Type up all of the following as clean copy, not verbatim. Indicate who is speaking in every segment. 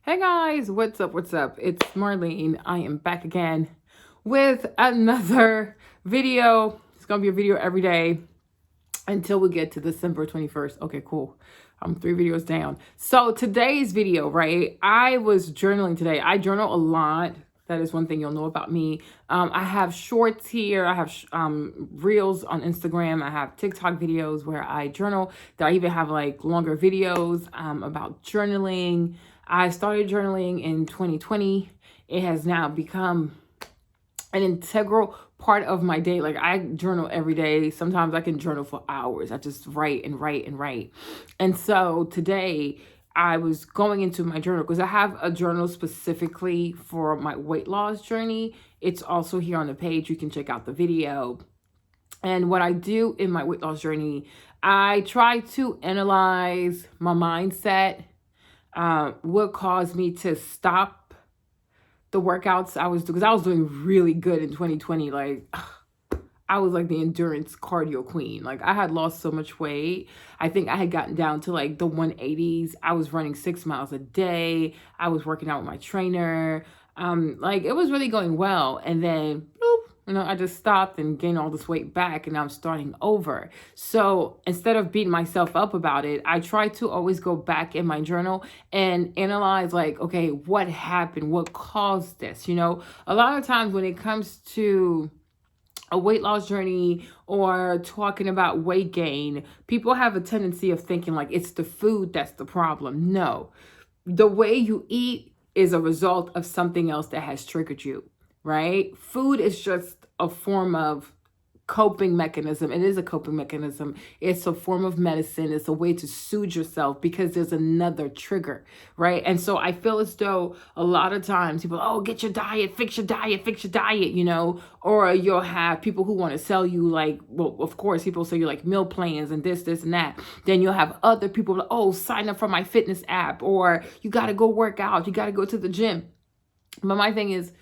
Speaker 1: Hey guys, what's up? What's up? It's Marlene. I am back again with another video. It's gonna be a video every day until we get to December 21st. Okay, cool. I'm 3 videos down. So today's video, right? I was journaling today. I journal a lot. That is one thing you'll know about me. I have shorts here. I have reels on Instagram. I have TikTok videos where I journal. I even have like longer videos about journaling. I started journaling in 2020. It has now become an integral part of my day. Like I journal every day. Sometimes I can journal for hours. I just write and write and write. And so today I was going into my journal because I have a journal specifically for my weight loss journey. It's also here on the page. You can check out the video. And what I do in my weight loss journey, I try to analyze my mindset, what caused me to stop the workouts I was doing, because I was doing really good in 2020. Like I was like the endurance cardio queen. Like I had lost so much weight. I think I had gotten down to like the 180s. I was running 6 miles a day. I was working out with my trainer. Like it was really going well. And then bloop, I just stopped and gained all this weight back and I'm starting over. So instead of beating myself up about it, I try to always go back in my journal and analyze like, okay, what happened? What caused this? A lot of times when it comes to a weight loss journey or talking about weight gain, people have a tendency of thinking like it's the food that's the problem. No, the way you eat is a result of something else that has triggered you, right? Food is just a form of coping mechanism. It is a coping mechanism. It's a form of medicine. It's a way to soothe yourself because there's another trigger, right? And so I feel as though a lot of times people, oh, get your diet, fix your diet, or you'll have people who want to sell you like, well, of course, people sell you like meal plans and this and that. Then you'll have other people like, oh, sign up for my fitness app, or you got to go work out. You got to go to the gym. But my thing is,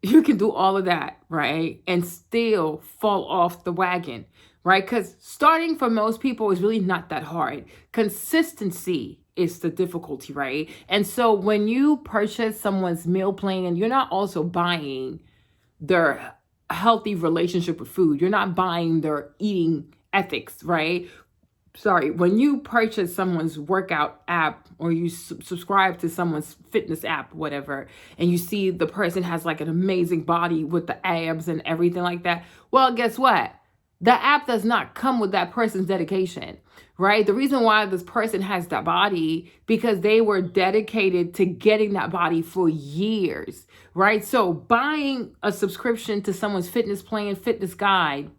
Speaker 1: you can do all of that, right? And still fall off the wagon, right? Because starting for most people is really not that hard. Consistency is the difficulty, right? And so when you purchase someone's meal plan, you're not also buying their healthy relationship with food. You're not buying their eating ethics, right? When you purchase someone's workout app or you subscribe to someone's fitness app, whatever, and you see the person has like an amazing body with the abs and everything like that, well, guess what? The app does not come with that person's dedication, right? The reason why this person has that body, because they were dedicated to getting that body for years, right? So buying a subscription to someone's fitness plan, fitness guide,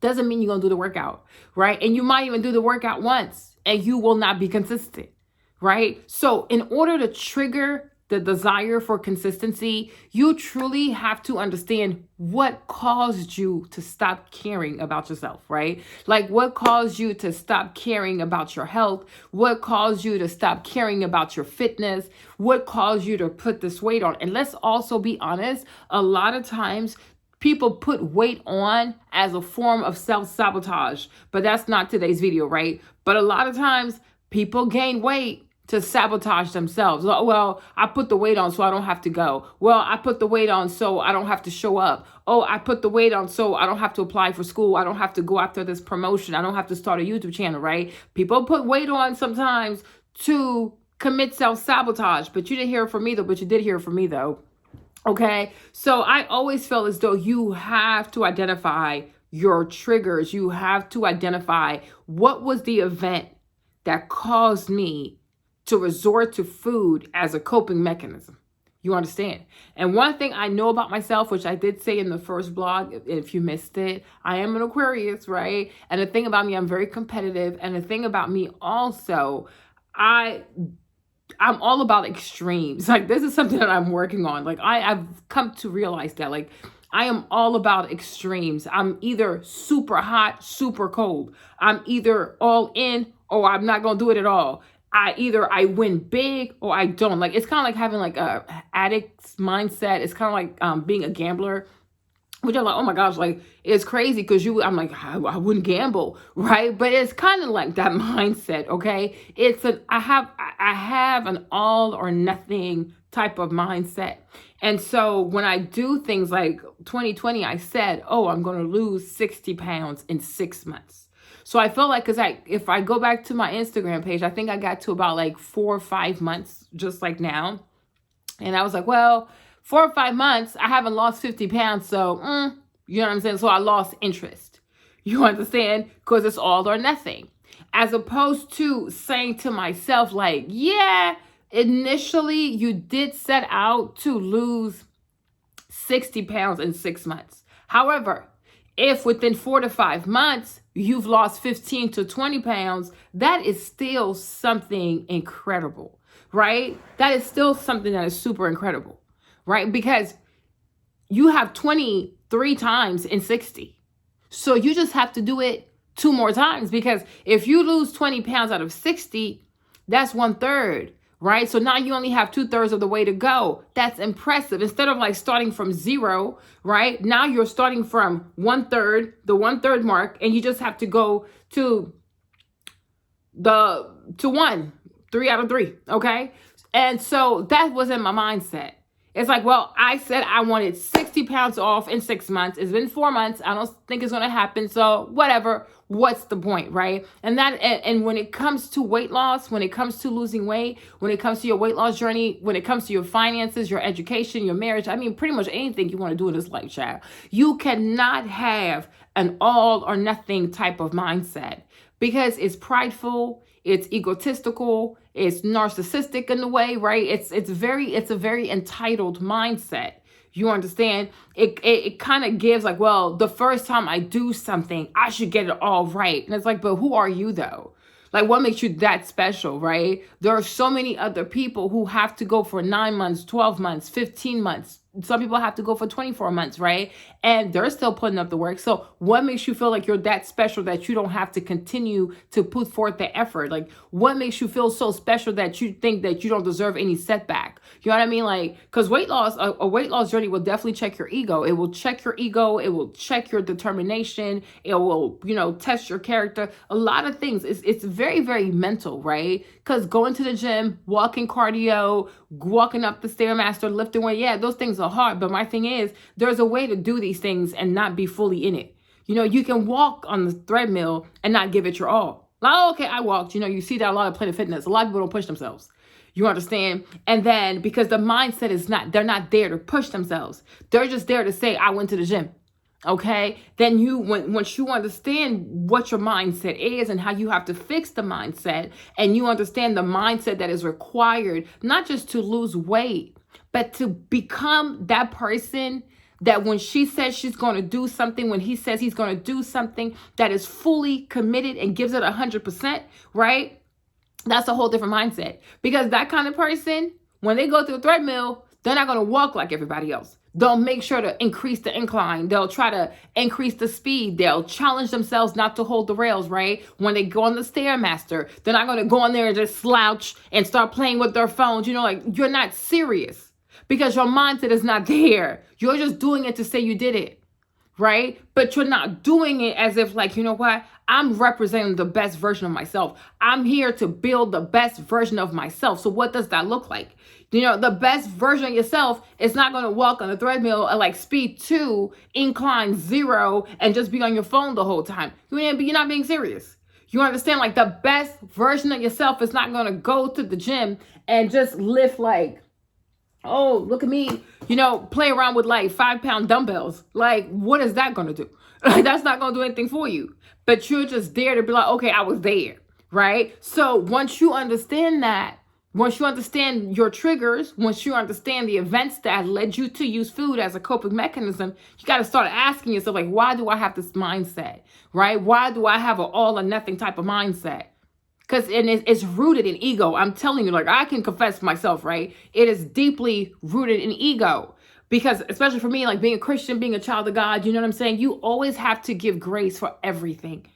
Speaker 1: doesn't mean you're going to do the workout, right? And you might even do the workout once and you will not be consistent, right? So in order to trigger the desire for consistency, you truly have to understand what caused you to stop caring about yourself, right? Like what caused you to stop caring about your health? What caused you to stop caring about your fitness? What caused you to put this weight on? And let's also be honest, a lot of times people put weight on as a form of self-sabotage, but that's not today's video, right? But a lot of times people gain weight to sabotage themselves. Well, I put the weight on so I don't have to go. Well, I put the weight on so I don't have to show up. Oh, I put the weight on so I don't have to apply for school. I don't have to go after this promotion. I don't have to start a YouTube channel, right? People put weight on sometimes to commit self-sabotage, but you didn't hear it from me though, but you did hear it from me though. Okay, so I always feel as though you have to identify your triggers. You have to identify what was the event that caused me to resort to food as a coping mechanism. You understand? And one thing I know about myself, which I did say in the first blog, if you missed it, I am an Aquarius, right? And the thing about me, I'm very competitive. And the thing about me also, I'm all about extremes. Like this is something that I'm working on. Like I've come to realize that like I am all about extremes. I'm either super hot, super cold. I'm either all in or I'm not going to do it at all. I win big or I don't. Like it's kind of like having like a addict's mindset. It's kind of like being a gambler. which I'm like, oh my gosh, like it's crazy because I'm like, I wouldn't gamble, right? But it's kind of like that mindset, okay? I have an all or nothing type of mindset. And so when I do things like 2020, I said, oh, I'm going to lose 60 pounds in 6 months. So I felt like, if I go back to my Instagram page, I think I got to about like 4 or 5 months, just like now. And I was like, well, 4 or 5 months, I haven't lost 50 pounds. So, you know what I'm saying? So I lost interest. You understand? Because it's all or nothing. As opposed to saying to myself, like, yeah, initially you did set out to lose 60 pounds in 6 months. However, if within 4 to 5 months, you've lost 15 to 20 pounds, that is still something incredible, right? That is still something that is super incredible, right? Because you have 23 times in 60. So you just have to do it 2 more times, because if you lose 20 pounds out of 60, that's 1/3. Right? So now you only have 2/3 of the way to go. That's impressive. Instead of like starting from 0, right? Now you're starting from 1/3, the 1/3 mark, and you just have to go to 1, 3 out of 3. Okay. And so that was in my mindset. It's like, well, I said I wanted 60 pounds off in 6 months. It's been 4 months. I don't think it's going to happen. So whatever. What's the point, right? And when it comes to weight loss, when it comes to losing weight, when it comes to your weight loss journey, when it comes to your finances, your education, your marriage, I mean, pretty much anything you want to do in this life, child, you cannot have an all or nothing type of mindset, because it's prideful, it's egotistical, it's narcissistic in a way, right? It's a very entitled mindset. You understand? It kind of gives like, well, the first time I do something, I should get it all right. And it's like, but who are you though? Like, what makes you that special, right? There are so many other people who have to go for 9 months, 12 months, 15 months. Some people have to go for 24 months, right? And they're still putting up the work. So what makes you feel like you're that special that you don't have to continue to put forth the effort? Like, what makes you feel so special that you think that you don't deserve any setback? You know what I mean? Like, because weight loss, a weight loss journey will definitely check your ego. It will check your ego. It will check your determination. It will, test your character. A lot of things. It's very, very mental, right? Because going to the gym, walking cardio, walking up the Stairmaster, lifting weight, yeah, those things are hard. But my thing is, there's a way to do these things and not be fully in it. You can walk on the treadmill and not give it your all. Like, oh, okay, I walked. You see that a lot of Planet Fitness. A lot of people don't push themselves. You understand? And then because the mindset is they're not there to push themselves. They're just there to say, I went to the gym. Okay, then once you understand what your mindset is and how you have to fix the mindset, and you understand the mindset that is required, not just to lose weight, but to become that person that when she says she's going to do something, when he says he's going to do something, that is fully committed and gives it 100%, right? That's a whole different mindset, because that kind of person, when they go through a treadmill, they're not going to walk like everybody else. They'll make sure to increase the incline. They'll try to increase the speed. They'll challenge themselves not to hold the rails, right? When they go on the Stairmaster, they're not going to go on there and just slouch and start playing with their phones. Like, you're not serious because your mindset is not there. You're just doing it to say you did it, right? But you're not doing it as if like, you know what? I'm representing the best version of myself. I'm here to build the best version of myself. So what does that look like? The best version of yourself is not going to walk on the treadmill at like speed 2, incline 0, and just be on your phone the whole time. You're not being serious. You understand? Like, the best version of yourself is not going to go to the gym and just lift like, oh, look at me, play around with like 5-pound dumbbells. Like, what is that going to do? That's not going to do anything for you. But you're just there to be like, okay, I was there, right? So once you understand that, once you understand your triggers, once you understand the events that led you to use food as a coping mechanism, you got to start asking yourself, like, why do I have this mindset, right? Why do I have an all or nothing type of mindset? Because it's rooted in ego. I'm telling you, like, I can confess myself, right? It is deeply rooted in ego. Because especially for me, like being a Christian, being a child of God, you know what I'm saying? You always have to give grace for everything.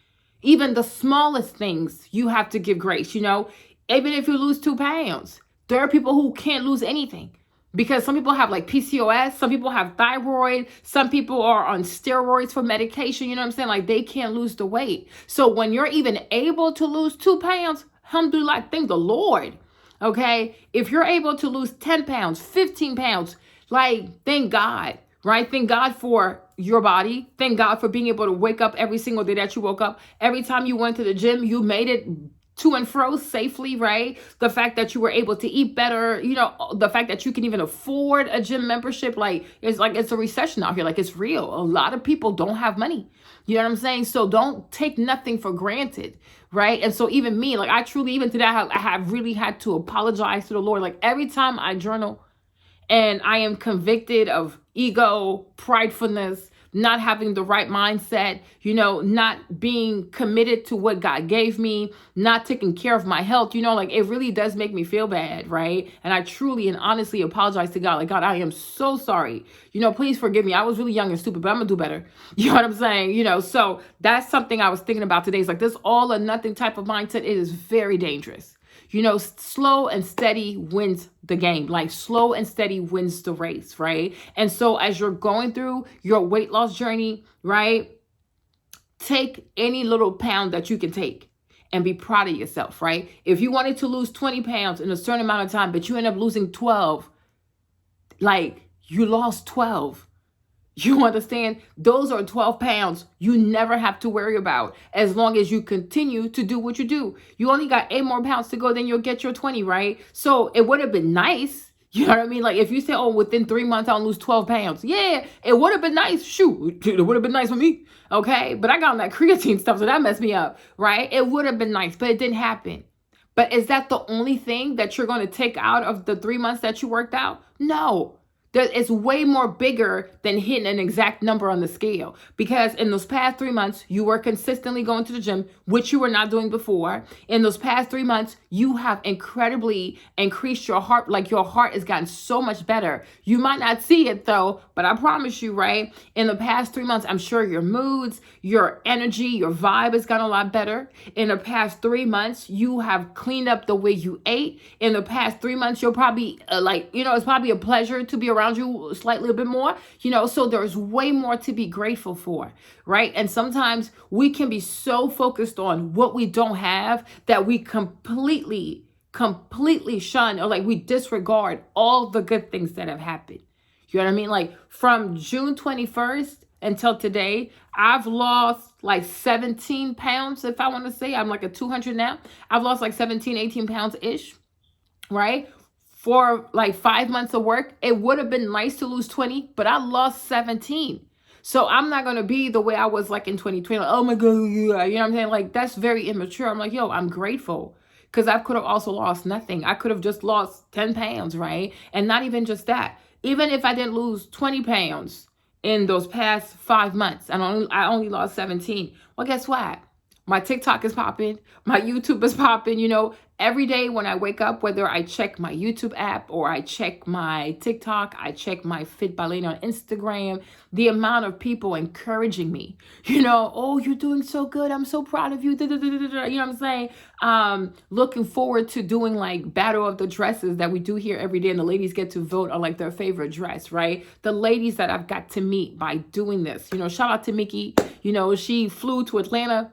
Speaker 1: Even the smallest things, you have to give grace, Even if you lose 2 pounds, there are people who can't lose anything. Because some people have like PCOS, some people have thyroid, some people are on steroids for medication, you know what I'm saying? Like they can't lose the weight. So when you're even able to lose 2 pounds, alhamdulillah, thank the Lord. Okay, if you're able to lose 10 pounds, 15 pounds, like thank God, right? Thank God for your body. Thank God for being able to wake up every single day that you woke up. Every time you went to the gym, you made it to and fro safely, right? The fact that you were able to eat better, you know, the fact that you can even afford a gym membership, like it's a recession out here, like it's real. A lot of people don't have money. You know what I'm saying? So don't take nothing for granted, right? And so even me, like I truly, even today, I have really had to apologize to the Lord. Like every time I journal and I am convicted of ego, pridefulness, not having the right mindset, you know, not being committed to what God gave me, not taking care of my health, you know, like it really does make me feel bad, right? And I truly and honestly apologize to God. Like, God, I am so sorry. You know, please forgive me. I was really young and stupid, but I'm gonna do better. You know what I'm saying? You know, so that's something I was thinking about today. It's like this all or nothing type of mindset. It is very dangerous. You know, slow and steady wins the game. Like slow and steady wins the race, right? And so as you're going through your weight loss journey, right, take any little pound that you can take and be proud of yourself, right? If you wanted to lose 20 pounds in a certain amount of time, but you end up losing 12, like you lost 12. You understand? Those are 12 pounds you never have to worry about as long as you continue to do what you do. You only got 8 more pounds to go, then you'll get your 20, right? So it would have been nice. You know what I mean? Like if you say, oh, within 3 months, I'll lose 12 pounds. Yeah, it would have been nice. Shoot, it would have been nice for me. Okay. But I got on that creatine stuff, so that messed me up, right? It would have been nice, but it didn't happen. But is that the only thing that you're going to take out of the 3 months that you worked out? No. It's way more bigger than hitting an exact number on the scale, because in those past 3 months, you were consistently going to the gym, which you were not doing before. In those past 3 months, you have incredibly increased your heart. Like your heart has gotten so much better. You might not see it though, but I promise you, right? In the past 3 months, I'm sure your moods, your energy, your vibe has gotten a lot better. In the past 3 months, you have cleaned up the way you ate. In the past 3 months, you'll probably it's probably a pleasure to be around you slightly a bit more, you know, so there's way more to be grateful for, right? And sometimes we can be so focused on what we don't have that we completely shun, or like we disregard all the good things that have happened. You know what I mean? Like from June 21st until today, I've lost like 17 pounds, if I want to say. I'm like a 200 now. I've lost like 17, 18 pounds ish, right? For like 5 months of work, it would have been nice to lose 20, but I lost 17. So I'm not going to be the way I was like in 2020. Like, oh my God, you know what I'm saying? Like that's very immature. I'm like, yo, I'm grateful because I could have also lost nothing. I could have just lost 10 pounds, right? And not even just that. Even if I didn't lose 20 pounds in those past 5 months, and I only lost 17. Well, guess what? My TikTok is popping. My YouTube is popping. You know, every day when I wake up, whether I check my YouTube app or I check my TikTok, I check my Fit Ballerina on Instagram, the amount of people encouraging me, you know, oh, you're doing so good. I'm so proud of you. You know what I'm saying? Looking forward to doing like battle of the dresses that we do here every day. And the ladies get to vote on like their favorite dress, right? The ladies that I've got to meet by doing this, you know, shout out to Mickey. You know, she flew to Atlanta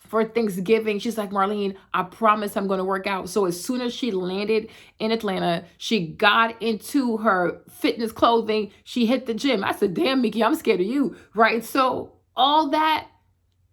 Speaker 1: for Thanksgiving. She's like, Marlene, I promise I'm going to work out. So as soon as she landed in Atlanta, she got into her fitness clothing. She hit the gym. I said, damn, Mickey, I'm scared of you. Right. So all that,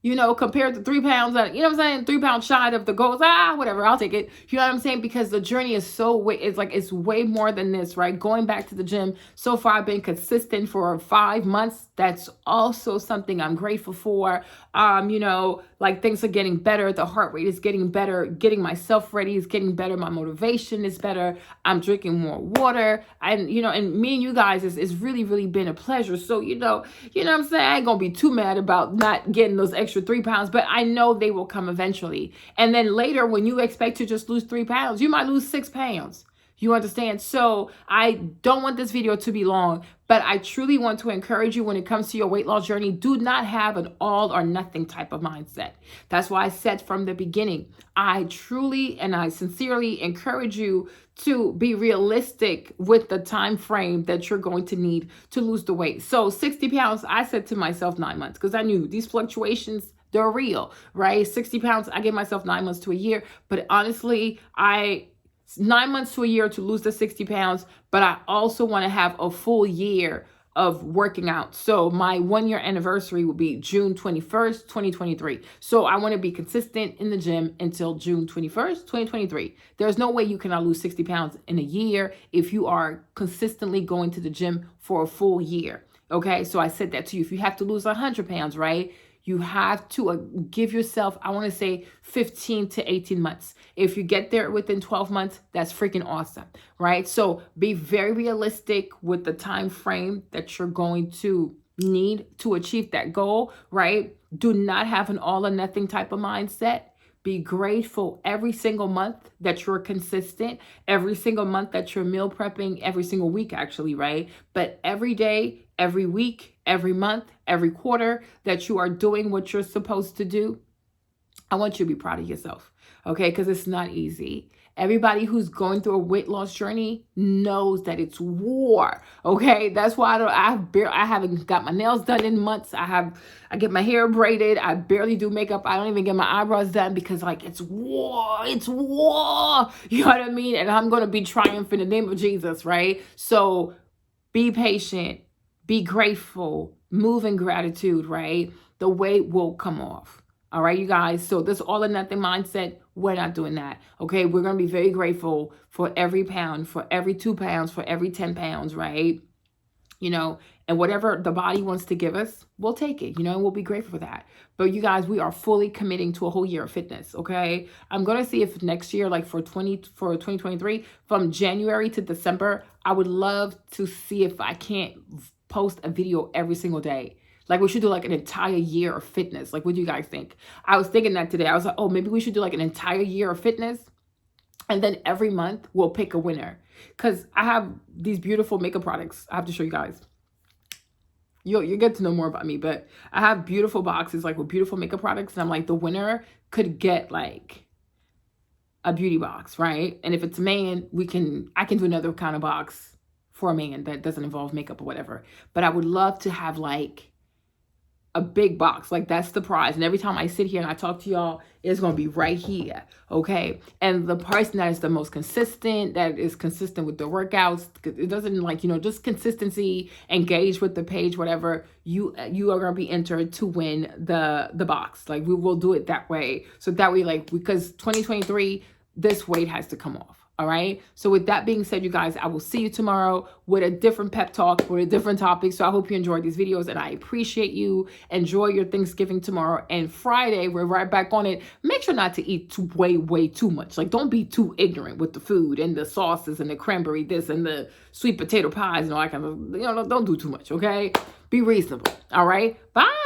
Speaker 1: you know, compared to 3 pounds, you know what I'm saying? 3 pounds shy of the goals. Whatever. I'll take it. You know what I'm saying? Because the journey is it's way more than this, right? Going back to the gym. So far, I've been consistent for 5 months. That's also something I'm grateful for. You know, like things are getting better. The heart rate is getting better. Getting myself ready is getting better. My motivation is better. I'm drinking more water. And, you know, and me and you guys is really, really been a pleasure. So, you know what I'm saying? I ain't going to be too mad about not getting those extra 3 pounds, but I know they will come eventually. And then later when you expect to just lose 3 pounds, you might lose 6 pounds. You understand? So I don't want this video to be long, but I truly want to encourage you when it comes to your weight loss journey, do not have an all or nothing type of mindset. That's why I said from the beginning, I truly and I sincerely encourage you to be realistic with the time frame that you're going to need to lose the weight. So 60 pounds, I said to myself 9 months, because I knew these fluctuations, they're real, right? 60 pounds, I gave myself 9 months to a year, but honestly, 9 months to a year to lose the 60 pounds, but I also want to have a full year of working out. So my 1 year anniversary will be June 21st, 2023. So I want to be consistent in the gym until June 21st, 2023. There's no way you cannot lose 60 pounds in a year if you are consistently going to the gym for a full year. Okay, so I said that to you. If you have to lose 100 pounds, right? You have to give yourself, I want to say 15 to 18 months. If you get there within 12 months, that's freaking awesome, right? So be very realistic with the time frame that you're going to need to achieve that goal, right? Do not have an all or nothing type of mindset. Be grateful every single month that you're consistent, every single month that you're meal prepping, every single week actually, right? But every day, every week, every month, every quarter that you are doing what you're supposed to do, I want you to be proud of yourself, okay? Because it's not easy. Everybody who's going through a weight loss journey knows that it's war, okay? That's why I haven't got my nails done in months. I get my hair braided. I barely do makeup. I don't even get my eyebrows done because like it's war. It's war. You know what I mean? And I'm going to be triumphant in the name of Jesus, right? So be patient, be grateful, move in gratitude, right? The weight will come off. All right, you guys. So this all or nothing mindset, we're not doing that. Okay, we're going to be very grateful for every pound, for every 2 pounds, for every 10 pounds, right? You know, and whatever the body wants to give us, we'll take it, you know, and we'll be grateful for that. But you guys, we are fully committing to a whole year of fitness, okay? I'm going to see if next year, like for 2023, from January to December, I would love to see if I can't post a video every single day. Like we should do like an entire year of fitness. Like, what do you guys think? I was thinking that today. I was like, oh, maybe we should do like an entire year of fitness. And then every month we'll pick a winner. Because I have these beautiful makeup products. I have to show you guys. You'll get to know more about me. But I have beautiful boxes like with beautiful makeup products. And I'm like, the winner could get like a beauty box, right? And if it's a man, I can do another kind of box for a man that doesn't involve makeup or whatever. But I would love to have like a big box. Like that's the prize. And every time I sit here and I talk to y'all, it's going to be right here. Okay. And the person that is the most consistent, that is consistent with the workouts, it doesn't like, you know, just consistency, engage with the page, whatever, you are going to be entered to win the box. Like we will do it that way. So that way, like, because 2023, this weight has to come off. All right. So with that being said, you guys, I will see you tomorrow with a different pep talk, with a different topic. So I hope you enjoyed these videos and I appreciate you. Enjoy your Thanksgiving tomorrow, and Friday, we're right back on it. Make sure not to eat way too much. Like don't be too ignorant with the food and the sauces and the cranberry this and the sweet potato pies and all that kind of, you know, don't do too much. Okay. Be reasonable. All right. Bye.